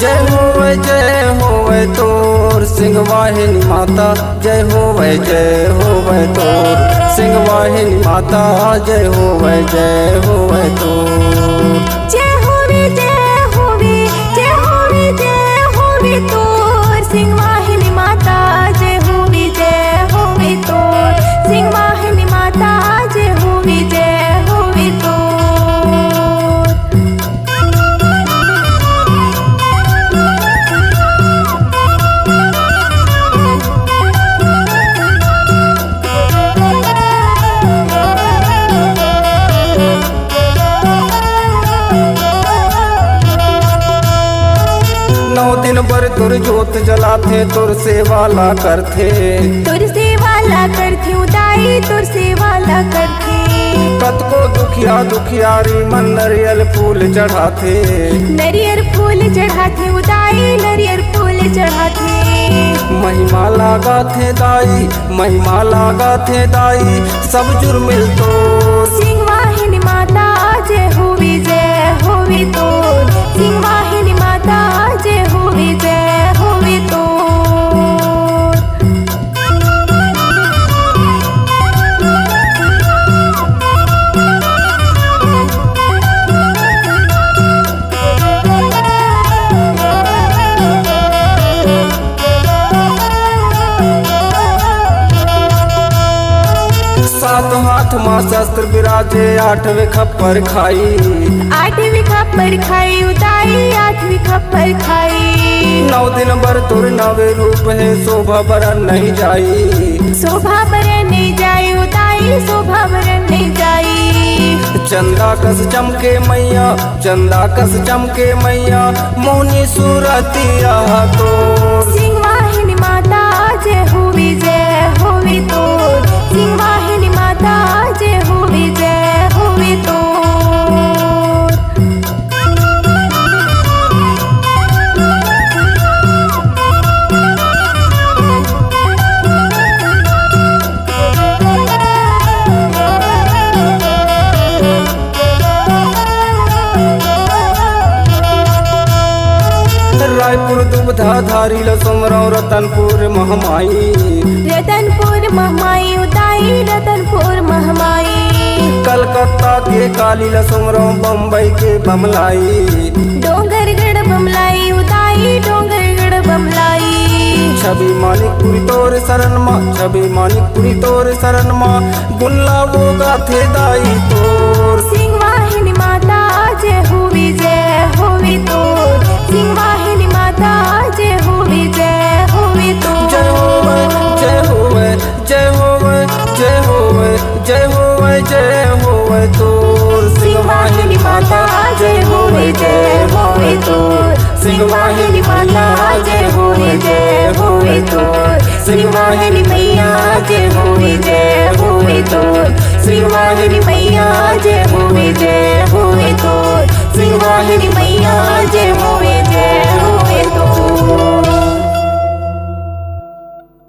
जय होवे तोर सिंहवाहिनी माता, जय होवे तोर सिंहवाहिनी माता, जय होवे तोर। जय होवे तोर सिंहवाहिनी माता, जय होवे तोर सिंहवाहिनी माता, जय होवे तोर। नौ दिन बर तुर जोत जलाथे, तुर सेवाला करथे, तुर सेवाला करथे उदाई, तुर सेवाला करथे। कतको दुखियारी मन नरियल फूल चढ़ाथे, नरियर फूल चढ़ाथे उदाई, नरियर फूल चढ़ाथे। महिमा लगाथे दाई सब जुर्मिल तो सिंहवाहिनी माता, जय होवे तोर सिंहवाहिनी माता, जय होवे तोर। सात हाथ माँ शस्त्र विराजे, आठवें खप्पर खाई, आठवीं खप्पर खाई उदाई, आठवीं खप्पर खाई। नौ दिन बर तुर नवे रूप है, शोभा बरन नहीं जाई, शोभा बरन नहीं जाई उदाई, शोभा बरन नहीं जाई। चंदा कस चमके मैया, मोहनी सूरतिया तो सिंहवाहिनी माता, जय होवे तोर सिंहवाहिनी माता, जय होवे तोर। रायपुर दुबधा धारी लसुमरौ रतनपुर महमाई, रतनपुर महमाई उदाई, रतनपुर महमाई। कलकत्ता के काली लसुमरौ, बम्बई के बमलाई, डोंगरगढ़ बमलाई उदाई, डोंगरगढ़ बमलाई। छवि मानिकपुरी तोर शरण माँ, गुल्ला वो गाथे दाई तोर। सिंहवाहिनी माता, जय होवे तोर सिंहवाहिनी माता, जय होवे तोर। जय होवे तोर सिंहवाहिनी माता, जय होवे तोर सिंहवाहिनी माता, जय होवे तोर सिंहवाहिनी मैया, जय होवे तोर सिंहवाहिनी मैया, जय होवे तोर सिंहवाहिनी मैया, जय होवे